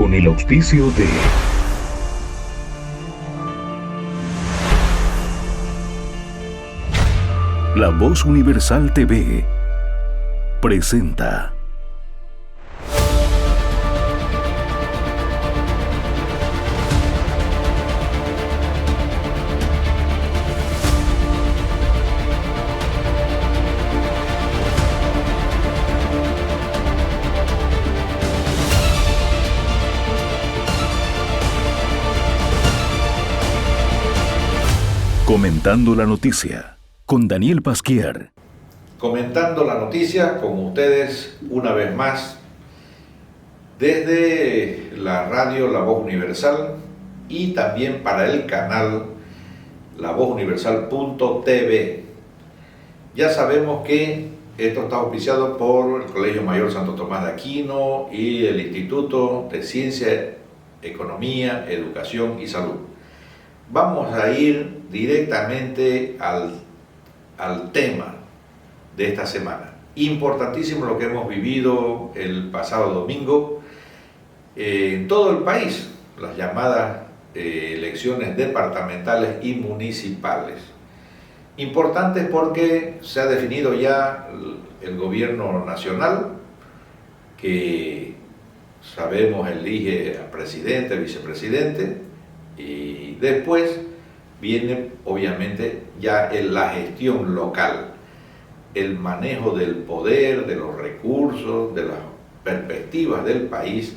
con el auspicio de La Voz Universal TV presenta Comentando la Noticia, con Daniel Pasquier. Comentando la noticia con ustedes una vez más desde la radio La Voz Universal y también para el canal lavozuniversal.tv. Ya sabemos que esto está auspiciado por el Colegio Mayor Santo Tomás de Aquino y el Instituto de Ciencia, Economía, Educación y Salud. Vamos a ir directamente al tema de esta semana. Importantísimo lo que hemos vivido el pasado domingo en todo el país, las llamadas elecciones departamentales y municipales. Importantes porque se ha definido ya el gobierno nacional, que sabemos elige a presidente, vicepresidente, y después viene obviamente ya la gestión local, el manejo del poder, de los recursos, de las perspectivas del país,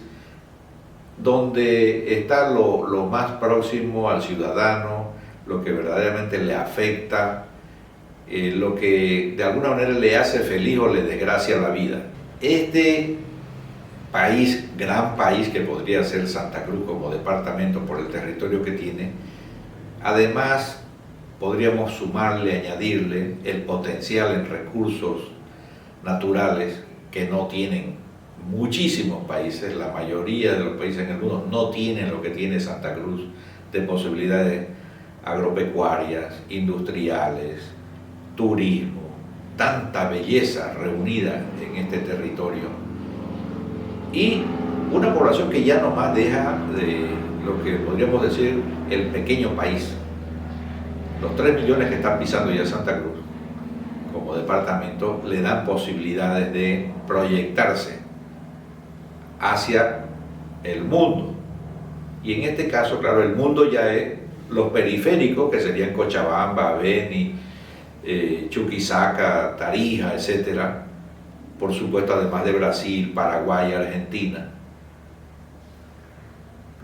donde está lo más próximo al ciudadano, lo que verdaderamente le afecta, lo que de alguna manera le hace feliz o le desgracia la vida. Este país, gran país que podría ser Santa Cruz como departamento por el territorio que tiene, además podríamos sumarle, añadirle el potencial en recursos naturales que no tienen muchísimos países. La mayoría de los países en el mundo no tienen lo que tiene Santa Cruz de posibilidades agropecuarias, industriales, turismo, tanta belleza reunida en este territorio, y una población que ya nomás deja de lo que podríamos decir el pequeño país. Los 3 millones que están pisando ya Santa Cruz como departamento le dan posibilidades de proyectarse hacia el mundo. Y en este caso, claro, el mundo ya es los periféricos, que serían Cochabamba, Beni, Chuquisaca, Tarija, etcétera. Por supuesto, además de Brasil, Paraguay, Argentina.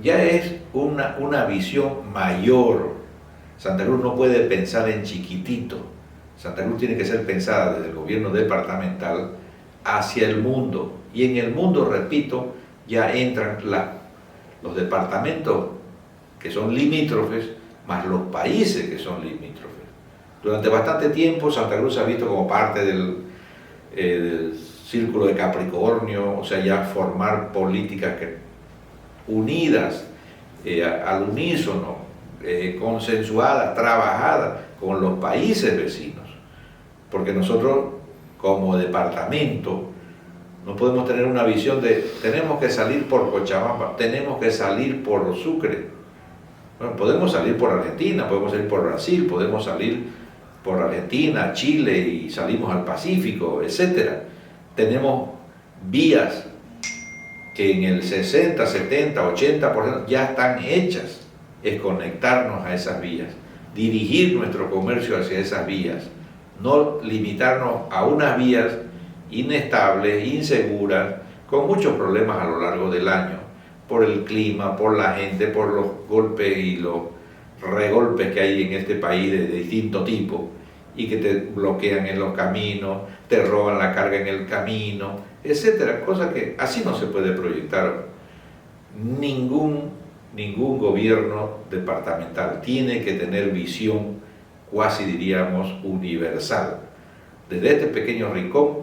Ya es una visión mayor. Santa Cruz no puede pensar en chiquitito. Santa Cruz tiene que ser pensada desde el gobierno departamental hacia el mundo. Y en el mundo, repito, ya entran los departamentos que son limítrofes, más los países que son limítrofes. Durante bastante tiempo Santa Cruz se ha visto como parte del círculo de Capricornio, o sea, ya formar políticas unidas, al unísono, consensuadas, trabajadas con los países vecinos, porque nosotros como departamento no podemos tener una visión de tenemos que salir por Cochabamba, tenemos que salir por Sucre. Bueno, podemos salir por Argentina, podemos salir por Brasil, podemos salir por Argentina, Chile y salimos al Pacífico, etcétera. Tenemos vías que en el 60, 70, 80% ya están hechas. Es conectarnos a esas vías, dirigir nuestro comercio hacia esas vías, no limitarnos a unas vías inestables, inseguras, con muchos problemas a lo largo del año, por el clima, por la gente, por los golpes y los regolpes que hay en este país de distinto tipo, y que te bloquean en los caminos, te roban la carga en el camino, etcétera, cosa que así no se puede proyectar ningún gobierno departamental. Tiene que tener visión cuasi diríamos universal. Desde este pequeño rincón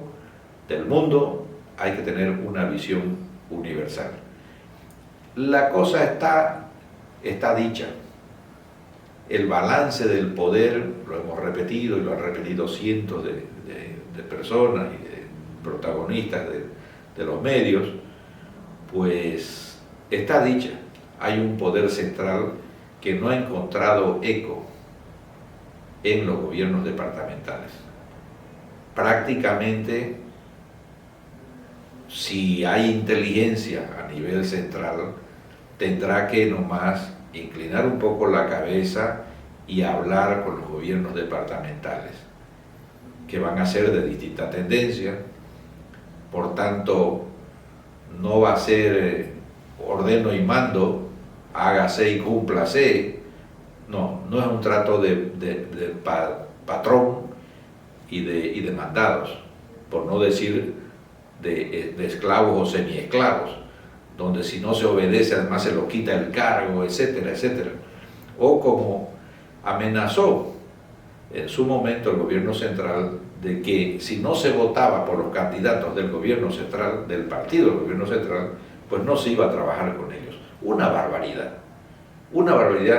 del mundo hay que tener una visión universal. La cosa está dicha. El balance del poder, lo hemos repetido y lo han repetido cientos de personas y de protagonistas de los medios, pues está dicha. Hay un poder central que no ha encontrado eco en los gobiernos departamentales. Prácticamente, si hay inteligencia a nivel central, tendrá que nomás inclinar un poco la cabeza y hablar con los gobiernos departamentales, que van a ser de distinta tendencia. Por tanto, no va a ser ordeno y mando, hágase y cúmplase. No, no es un trato de patrón y de mandados, por no decir de esclavos o semiesclavos, donde si no se obedece además se lo quita el cargo, etcétera, etcétera. O como amenazó en su momento el gobierno central de que si no se votaba por los candidatos del gobierno central, del partido del gobierno central, pues no se iba a trabajar con ellos. Una barbaridad,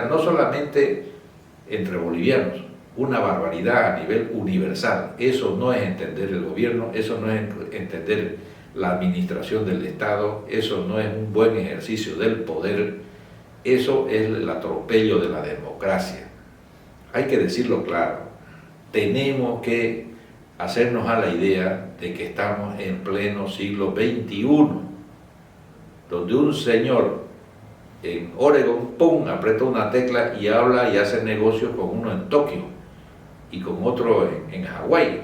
no solamente entre bolivianos, una barbaridad a nivel universal. Eso no es entender el gobierno, eso no es entender la administración del Estado, eso no es un buen ejercicio del poder, eso es el atropello de la democracia. Hay que decirlo claro, tenemos que hacernos a la idea de que estamos en pleno siglo XXI, donde un señor en Oregon, ¡pum!, aprieta una tecla y habla y hace negocios con uno en Tokio y con otro en Hawái.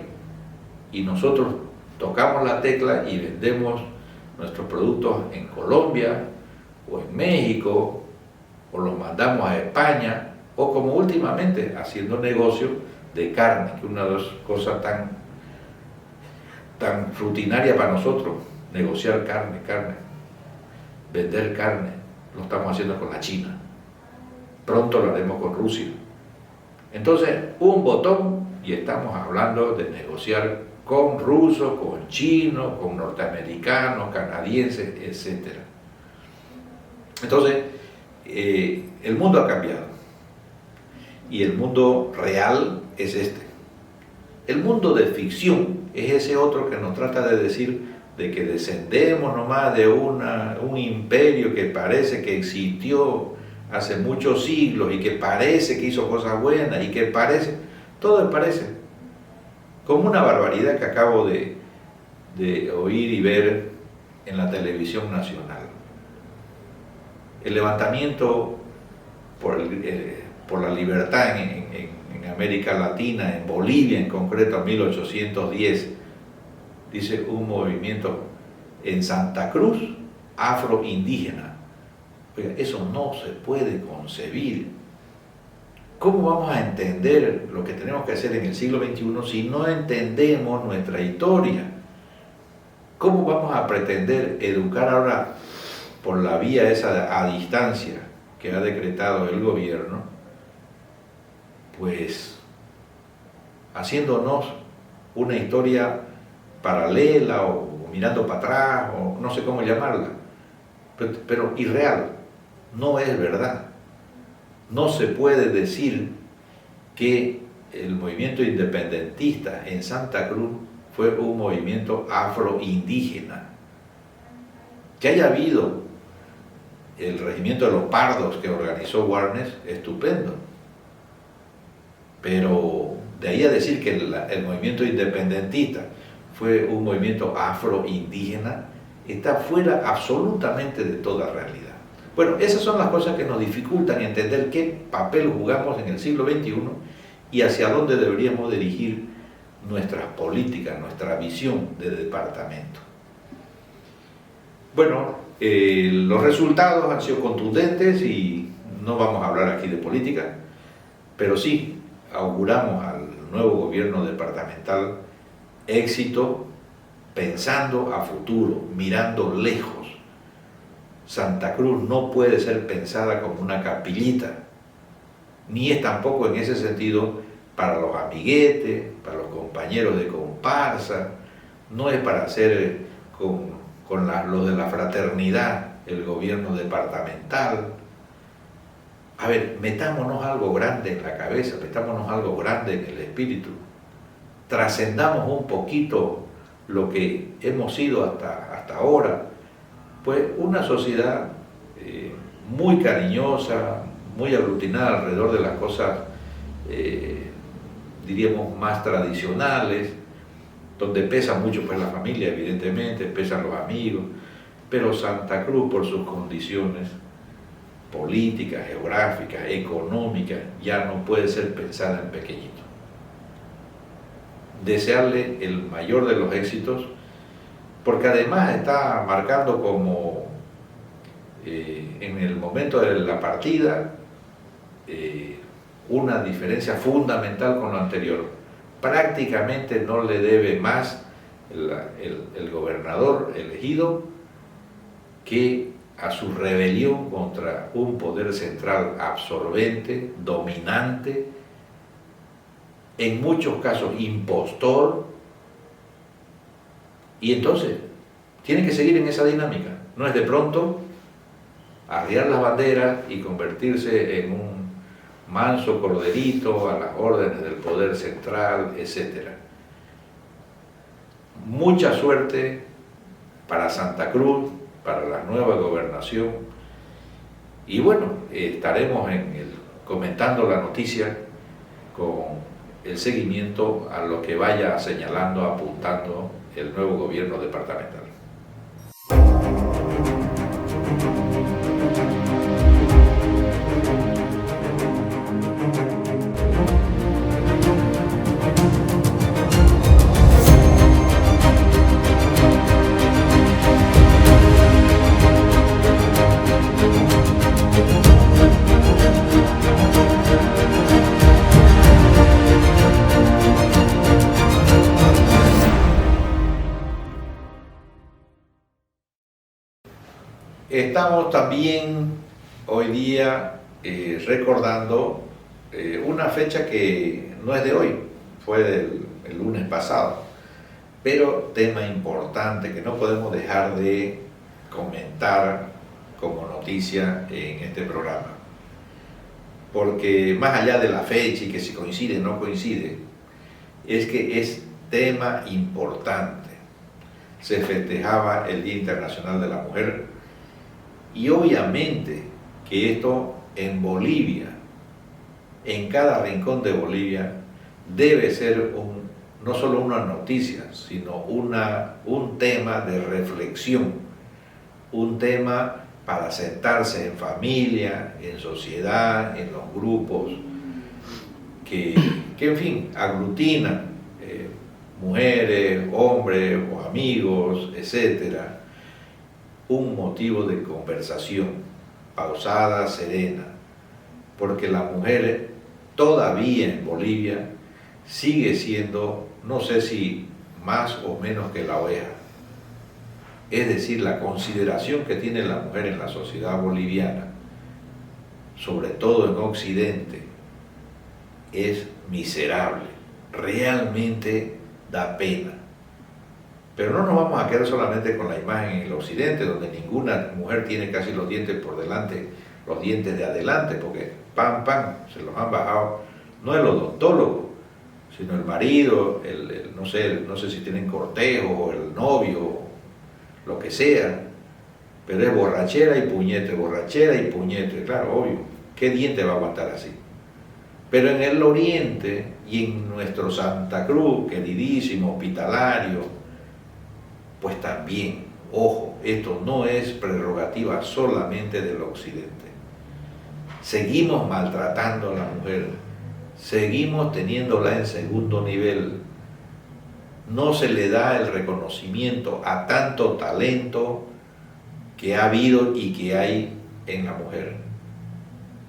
Y nosotros tocamos la tecla y vendemos nuestros productos en Colombia o en México, o los mandamos a España, o como últimamente haciendo negocio de carne, que es una de las cosas tan rutinaria para nosotros, negociar carne, vender carne. Lo estamos haciendo con la China, pronto lo haremos con Rusia. Entonces, un botón y estamos hablando de negociar con rusos, con chinos, con norteamericanos, canadienses, etc. Entonces, el mundo ha cambiado y el mundo real es este. El mundo de ficción es ese otro que nos trata de decir de que descendemos nomás de un imperio que parece que existió hace muchos siglos y que parece que hizo cosas buenas y que parece, todo parece, como una barbaridad que acabo de oír y ver en la televisión nacional. El levantamiento por la libertad en América Latina, en Bolivia en concreto, en 1810, dice un movimiento en Santa Cruz afroindígena. Oiga, eso no se puede concebir. ¿Cómo vamos a entender lo que tenemos que hacer en el siglo XXI si no entendemos nuestra historia? ¿Cómo vamos a pretender educar ahora por la vía esa a distancia que ha decretado el gobierno? Pues haciéndonos una historia paralela o mirando para atrás o no sé cómo llamarla, pero irreal, no es verdad. No se puede decir que el movimiento independentista en Santa Cruz fue un movimiento afroindígena. Que haya habido el regimiento de los pardos que organizó Warnes, estupendo, pero de ahí a decir que el movimiento independentista fue un movimiento afroindígena, está fuera absolutamente de toda realidad. Bueno, esas son las cosas que nos dificultan entender qué papel jugamos en el siglo XXI y hacia dónde deberíamos dirigir nuestras políticas, nuestra visión de departamento. Bueno, los resultados han sido contundentes y no vamos a hablar aquí de política, pero sí auguramos al nuevo gobierno departamental éxito pensando a futuro, mirando lejos. Santa Cruz no puede ser pensada como una capillita, ni es tampoco en ese sentido para los amiguetes, para los compañeros de comparsa, no es para hacer con lo de la fraternidad el gobierno departamental. A ver, metámonos algo grande en la cabeza, metámonos algo grande en el espíritu, trascendamos un poquito lo que hemos sido hasta ahora, pues una sociedad muy cariñosa, muy aglutinada alrededor de las cosas, diríamos, más tradicionales, donde pesa mucho pues la familia, evidentemente, pesan los amigos, pero Santa Cruz, por sus condiciones políticas, geográficas, económicas, ya no puede ser pensada en pequeñito. Desearle el mayor de los éxitos, porque además está marcando como en el momento de la partida una diferencia fundamental con lo anterior. Prácticamente no le debe más el gobernador elegido que a su rebelión contra un poder central absorbente, dominante, en muchos casos impostor, y entonces tiene que seguir en esa dinámica. No es de pronto arriar las banderas y convertirse en un manso corderito a las órdenes del poder central, etc. Mucha suerte para Santa Cruz, para la nueva gobernación, y bueno, estaremos comentando la noticia con el seguimiento a lo que vaya señalando, apuntando el nuevo gobierno departamental. Estamos también hoy día recordando una fecha que no es de hoy, fue el lunes pasado, pero tema importante que no podemos dejar de comentar como noticia en este programa. Porque más allá de la fecha y que si coincide o no coincide, es que es tema importante. Se festejaba el Día Internacional de la Mujer, y obviamente que esto en Bolivia, en cada rincón de Bolivia, debe ser no solo una noticia, sino un tema de reflexión, un tema para sentarse en familia, en sociedad, en los grupos que en fin, aglutinan mujeres, hombres o amigos, etcétera. Un motivo de conversación pausada, serena, porque la mujer todavía en Bolivia sigue siendo, no sé si más o menos que la oveja. Es decir, la consideración que tiene la mujer en la sociedad boliviana, sobre todo en Occidente, es miserable, realmente da pena. Pero no nos vamos a quedar solamente con la imagen en el occidente, donde ninguna mujer tiene casi los dientes por delante, los dientes de adelante, porque se los han bajado, no el odontólogo, sino el marido, no sé si tienen cortejo, o el novio, lo que sea, pero es borrachera y puñete, claro, obvio, ¿qué diente va a aguantar así? Pero en el oriente y en nuestro Santa Cruz, queridísimo, hospitalario, pues también, ojo, esto no es prerrogativa solamente del occidente. Seguimos maltratando a la mujer, seguimos teniéndola en segundo nivel. No se le da el reconocimiento a tanto talento que ha habido y que hay en la mujer.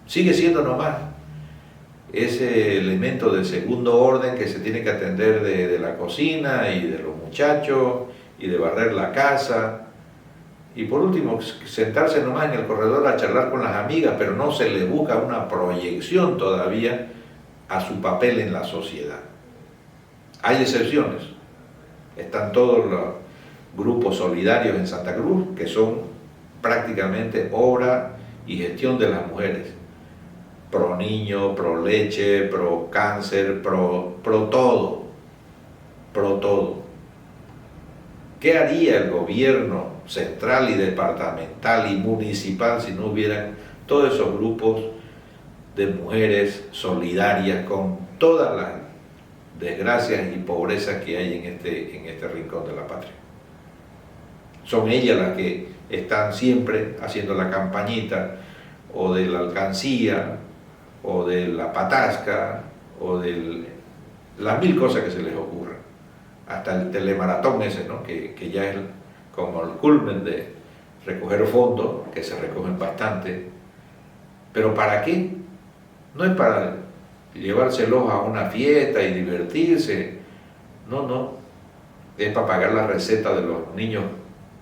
Sigue siendo nomás ese elemento de segundo orden que se tiene que atender de la cocina y de los muchachos y de barrer la casa, y por último sentarse nomás en el corredor a charlar con las amigas, pero no se le busca una proyección todavía a su papel en la sociedad. Hay excepciones, están todos los grupos solidarios en Santa Cruz que son prácticamente obra y gestión de las mujeres, pro niño, pro leche, pro cáncer, pro todo. ¿Qué haría el gobierno central y departamental y municipal si no hubieran todos esos grupos de mujeres solidarias con todas las desgracias y pobrezas que hay en este rincón de la patria. Son ellas las que están siempre haciendo la campañita o de la alcancía o de la patasca o de las mil cosas que se les ocurran. Hasta el telemaratón ese, ¿no? que ya es como el culmen de recoger fondos, que se recogen bastante. ¿Pero para qué? No es para llevárselos a una fiesta y divertirse. No. Es para pagar la receta de los niños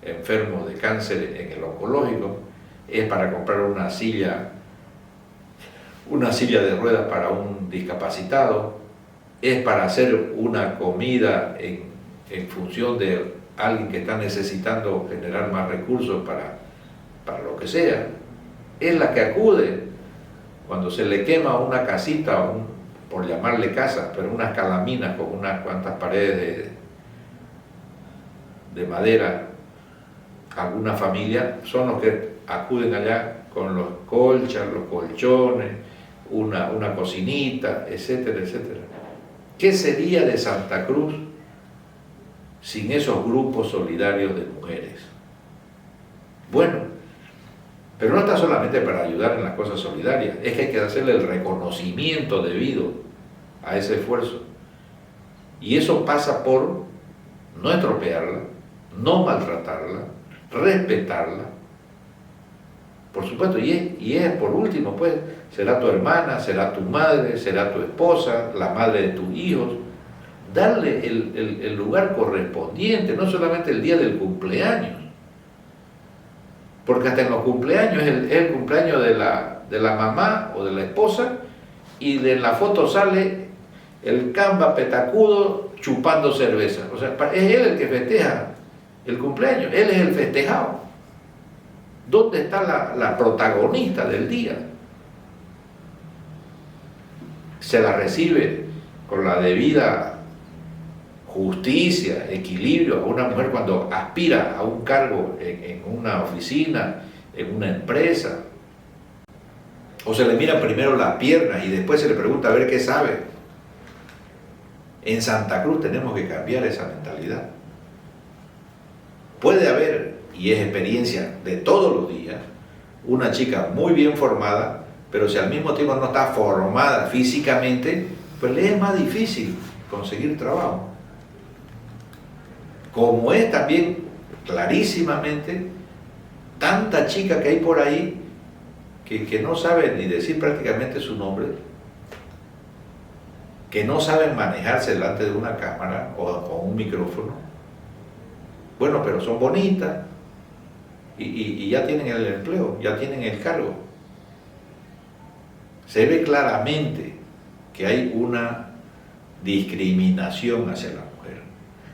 enfermos de cáncer en el oncológico. Es para comprar una silla de ruedas para un discapacitado. Es para hacer una comida en función de alguien que está necesitando generar más recursos para lo que sea. Es la que acude cuando se le quema una casita, por llamarle casa, pero unas calaminas con unas cuantas paredes de madera, alguna familia, son los que acuden allá con los colchas, los colchones, una cocinita, etcétera, etcétera. ¿Qué sería de Santa Cruz sin esos grupos solidarios de mujeres? Bueno, pero no está solamente para ayudar en las cosas solidarias, es que hay que hacerle el reconocimiento debido a ese esfuerzo. Y eso pasa por no estropearla, no maltratarla, respetarla. Por supuesto, y es por último, pues, será tu hermana, será tu madre, será tu esposa, la madre de tus hijos. Darle el lugar correspondiente, no solamente el día del cumpleaños. Porque hasta en los cumpleaños es el cumpleaños de la mamá o de la esposa, y de la foto sale el camba petacudo chupando cerveza. O sea, es él el que festeja el cumpleaños, él es el festejado. ¿Dónde está la protagonista del día? Se la recibe con la debida justicia, equilibrio a una mujer cuando aspira a un cargo en una oficina, en una empresa. O se le mira primero las piernas y después se le pregunta a ver qué sabe. En Santa Cruz tenemos que cambiar esa mentalidad. Puede haber, y es experiencia de todos los días, una chica muy bien formada, pero si al mismo tiempo no está formada físicamente, pues le es más difícil conseguir trabajo. Como es también clarísimamente tanta chica que hay por ahí que no saben ni decir prácticamente su nombre, que no saben manejarse delante de una cámara o un micrófono. Bueno, pero son bonitas y ya tienen el empleo, ya tienen el cargo. Se ve claramente que hay una discriminación hacia la mujer.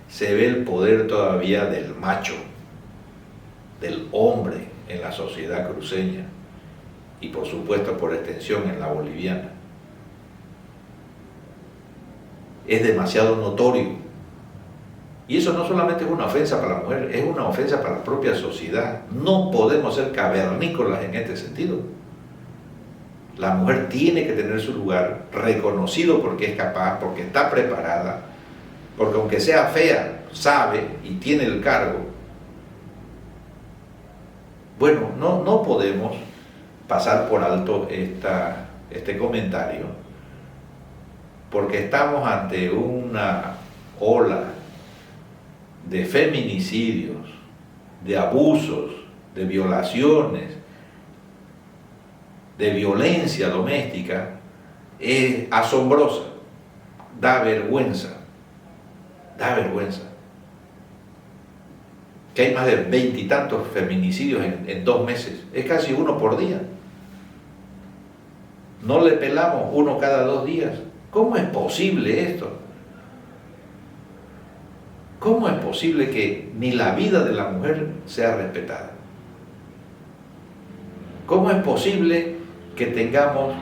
Se ve el poder todavía del macho, del hombre en la sociedad cruceña y por supuesto por extensión en la boliviana. Es demasiado notorio. Y eso no solamente es una ofensa para la mujer, es una ofensa para la propia sociedad. No podemos ser cavernícolas en este sentido. La mujer tiene que tener su lugar reconocido porque es capaz, porque está preparada, porque aunque sea fea, sabe y tiene el cargo. Bueno, no podemos pasar por alto este comentario, porque estamos ante una ola de feminicidios, de abusos, de violaciones, de violencia doméstica, es asombrosa, da vergüenza, que hay más de 20 y tantos feminicidios en 2 meses, es casi uno por día. No le pelamos uno cada 2 días. ¿Cómo es posible esto? ¿Cómo es posible que ni la vida de la mujer sea respetada? ¿Cómo es posible que tengamos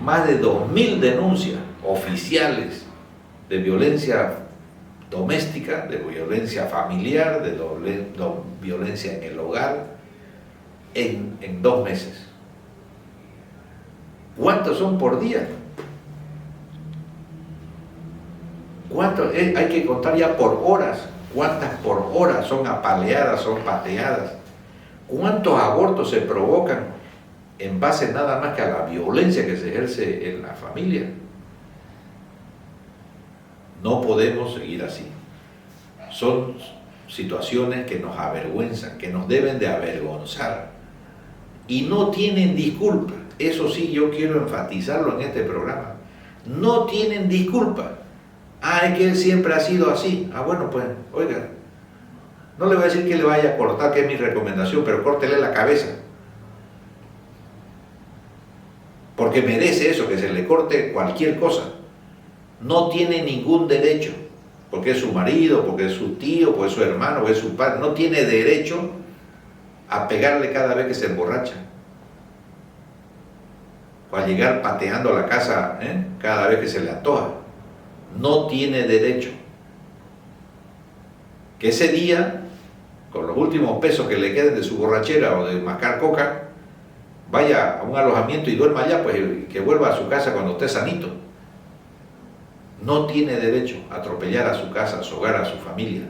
más de 2000 denuncias oficiales de violencia doméstica, de violencia familiar, de violencia en el hogar, en 2 meses. ¿Cuántos son por día? ¿Cuántos? Hay que contar ya por horas. ¿Cuántas por hora son apaleadas, son pateadas? ¿Cuántos abortos se provocan en base nada más que a la violencia que se ejerce en la familia? No podemos seguir así. Son situaciones que nos avergüenzan, que nos deben de avergonzar. Y no tienen disculpa. Eso sí, yo quiero enfatizarlo en este programa. No tienen disculpa. Es que él siempre ha sido así. Bueno, pues, oiga, no le voy a decir que le vaya a cortar, que es mi recomendación, pero córtele la cabeza. Porque merece eso, que se le corte cualquier cosa. No tiene ningún derecho, porque es su marido, porque es su tío, porque es su hermano, porque es su padre. No tiene derecho a pegarle cada vez que se emborracha. O a llegar pateando a la casa cada vez que se le antoja. No tiene derecho. Que ese día, con los últimos pesos que le queden de su borrachera o de mascar coca, vaya a un alojamiento y duerma allá, pues que vuelva a su casa cuando esté sanito. No tiene derecho a atropellar a su casa, a su hogar, a su familia.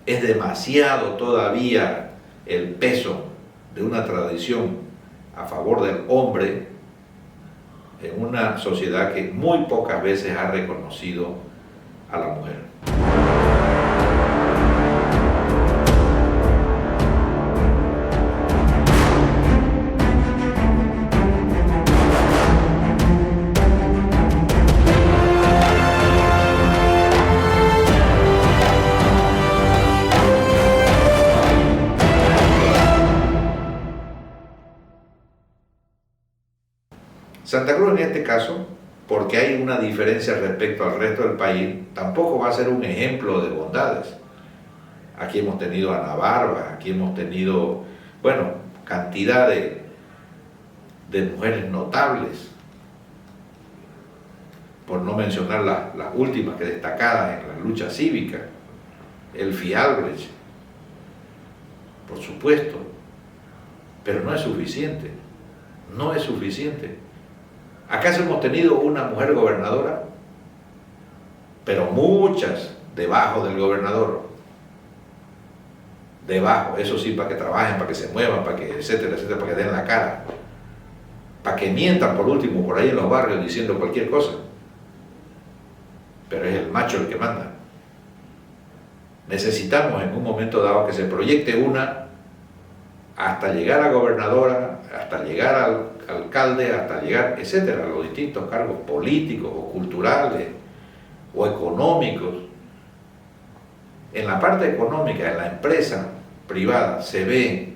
Es demasiado todavía el peso de una tradición a favor del hombre en una sociedad que muy pocas veces ha reconocido a la mujer. Santa Cruz en este caso, porque hay una diferencia respecto al resto del país, tampoco va a ser un ejemplo de bondades. Aquí hemos tenido a Ana Barba, aquí hemos tenido, bueno, cantidad de mujeres notables, por no mencionar las últimas que destacadas en la lucha cívica, Elfie Albrecht, por supuesto, pero no es suficiente, no es suficiente. ¿Acaso hemos tenido una mujer gobernadora? Pero muchas debajo del gobernador. Debajo, eso sí, para que trabajen, para que se muevan, para que, etcétera, etcétera, para que den la cara. Para que mientan por último por ahí en los barrios diciendo cualquier cosa. Pero es el macho el que manda. Necesitamos en un momento dado que se proyecte una hasta llegar a gobernadora, hasta llegar al alcalde, hasta llegar, etcétera, a los distintos cargos políticos o culturales o económicos. En la parte económica, en la empresa privada, se ve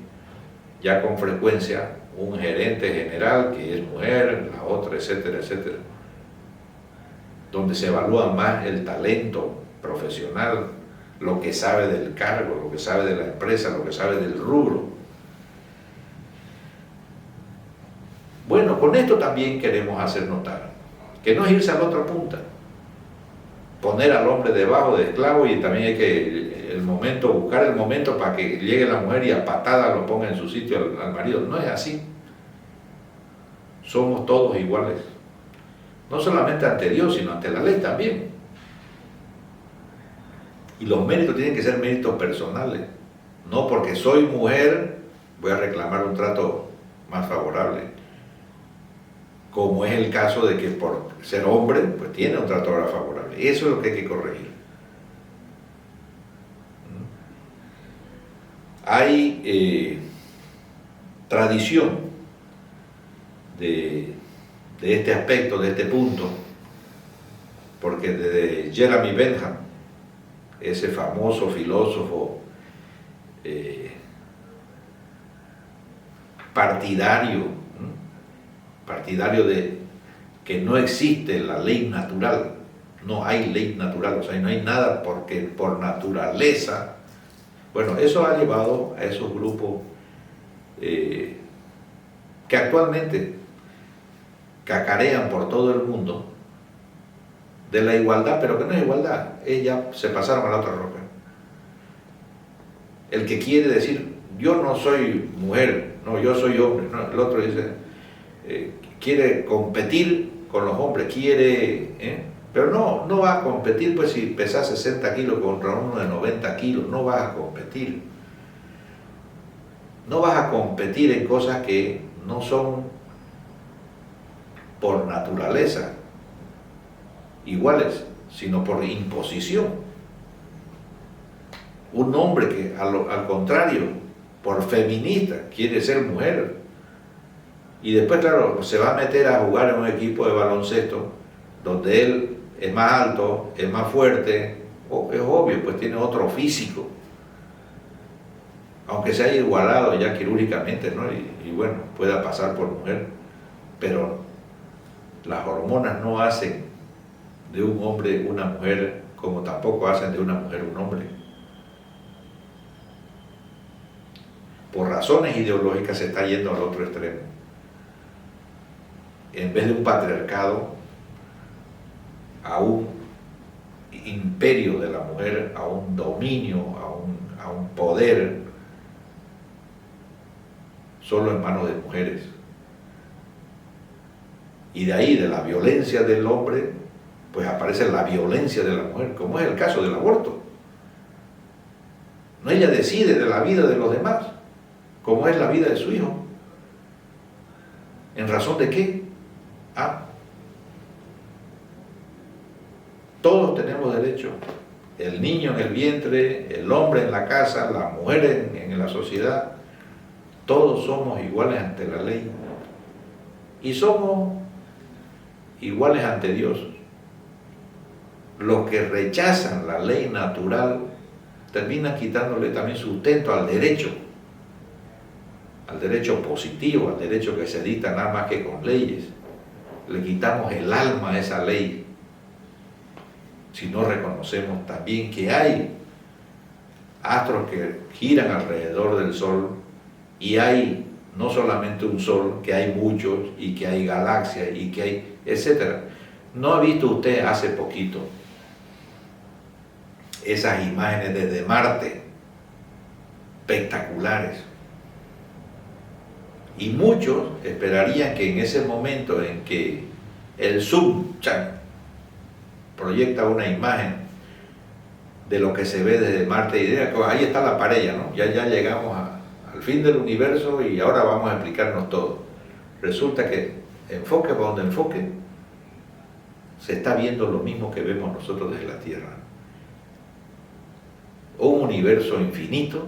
ya con frecuencia un gerente general que es mujer, la otra, etcétera, etcétera, donde se evalúa más el talento profesional, lo que sabe del cargo, lo que sabe de la empresa, lo que sabe del rubro. Bueno, con esto también queremos hacer notar que no es irse a la otra punta, poner al hombre debajo de esclavo, y también hay que buscar el momento para que llegue la mujer y a patada lo ponga en su sitio al marido. No es así. Somos todos iguales, no solamente ante Dios, sino ante la ley también. Y los méritos tienen que ser méritos personales, no porque soy mujer voy a reclamar un trato más favorable, como es el caso de que por ser hombre, pues tiene un trato ahora favorable. Eso es lo que hay que corregir. Hay tradición de este aspecto, de este punto, porque desde Jeremy Bentham, ese famoso filósofo partidario de que no existe la ley natural, no hay ley natural, o sea, no hay nada porque por naturaleza. Bueno, eso ha llevado a esos grupos que actualmente cacarean por todo el mundo de la igualdad, pero que no es igualdad, ya se pasaron a la otra roca. El que quiere decir, yo no soy mujer, no, yo soy hombre, no, el otro dice, quiere competir con los hombres, pero no va a competir, pues si pesas 60 kilos contra uno de 90 kilos, no vas a competir. No vas a competir en cosas que no son por naturaleza iguales, sino por imposición. Un hombre que al contrario, por feminista, quiere ser mujer, y después claro, se va a meter a jugar en un equipo de baloncesto donde él es más alto, es más fuerte, es obvio, pues tiene otro físico, aunque se haya igualado ya quirúrgicamente, ¿no? Y bueno, pueda pasar por mujer, pero las hormonas no hacen de un hombre una mujer, como tampoco hacen de una mujer un hombre. Por razones ideológicas se está yendo al otro extremo. En vez de un patriarcado, a un imperio de la mujer, a un dominio, a un poder, solo en manos de mujeres. Y de ahí, de la violencia del hombre, pues aparece la violencia de la mujer, como es el caso del aborto. No, ella decide de la vida de los demás, como es la vida de su hijo. ¿En razón de qué? Todos tenemos derecho. El niño en el vientre, el hombre en la casa, la mujer en la sociedad. Todos somos iguales ante la ley. Y somos iguales ante Dios. Los que rechazan la ley natural terminan quitándole también sustento al derecho positivo, al derecho que se dicta nada más que con leyes. Le quitamos el alma a esa ley si no reconocemos también que hay astros que giran alrededor del Sol y hay no solamente un Sol, que hay muchos y que hay galaxias y que hay, etcétera. ¿No ha visto usted hace poquito esas imágenes desde Marte espectaculares? Y muchos esperarían que en ese momento en que el zoom proyecta una imagen de lo que se ve desde Marte y diría, ahí está la pared, ¿no? Ya llegamos al fin del universo y ahora vamos a explicarnos todo. Resulta que enfoque por donde enfoque, se está viendo lo mismo que vemos nosotros desde la Tierra. Un universo infinito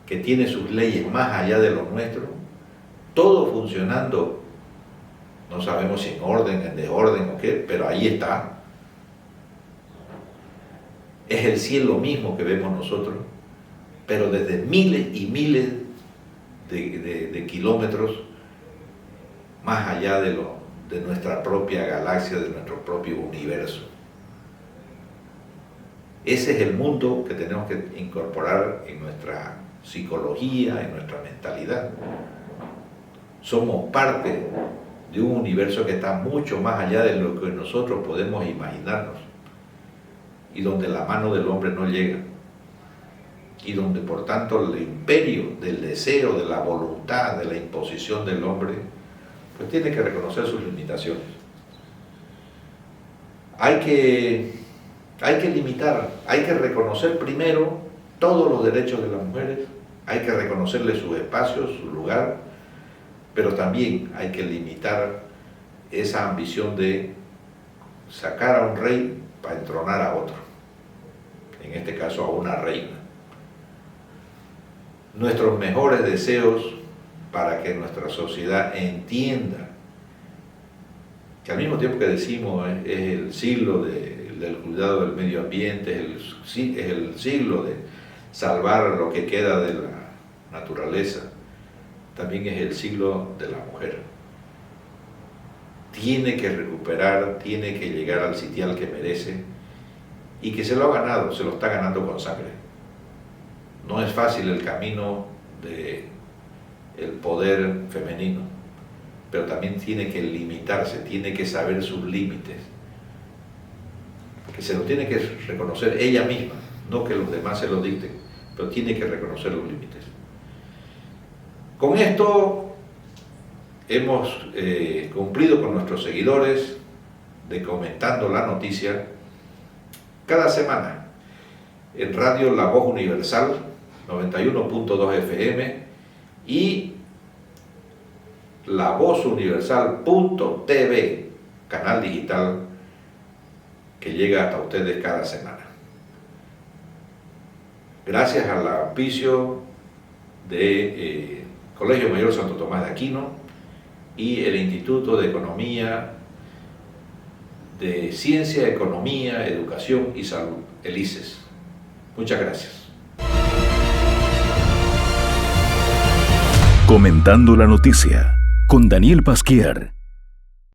que tiene sus leyes más allá de lo nuestro, todo funcionando, no sabemos si en orden, en desorden o qué, pero ahí está. Es el cielo mismo que vemos nosotros, pero desde miles y miles de kilómetros más allá de nuestra propia galaxia, de nuestro propio universo. Ese es el mundo que tenemos que incorporar en nuestra psicología, en nuestra mentalidad. Somos parte de un universo que está mucho más allá de lo que nosotros podemos imaginarnos y donde la mano del hombre no llega y donde por tanto el imperio del deseo, de la voluntad, de la imposición del hombre, pues tiene que reconocer sus limitaciones. Hay que limitar, hay que reconocer primero todos los derechos de las mujeres, hay que reconocerle sus espacios, su lugar, pero también hay que limitar esa ambición de sacar a un rey para entronar a otro, en este caso a una reina. Nuestros mejores deseos para que nuestra sociedad entienda que al mismo tiempo que decimos es el siglo del cuidado del medio ambiente, es el siglo de salvar lo que queda de la naturaleza, también es el siglo de la mujer. Tiene que recuperar, tiene que llegar al sitial que merece y que se lo ha ganado, se lo está ganando con sangre. No es fácil el camino del poder femenino, pero también tiene que limitarse, tiene que saber sus límites. que se lo tiene que reconocer ella misma, no que los demás se lo dicten, pero tiene que reconocer los límites. Con esto hemos cumplido con nuestros seguidores de Comentando la Noticia cada semana en Radio La Voz Universal 91.2 FM y lavozuniversal.tv, canal digital que llega hasta ustedes cada semana. Gracias al auspicio de Colegio Mayor Santo Tomás de Aquino y el Instituto de Economía, de Ciencia, Economía, Educación y Salud, el ICES. Muchas gracias. Comentando la Noticia con Daniel Pasquier.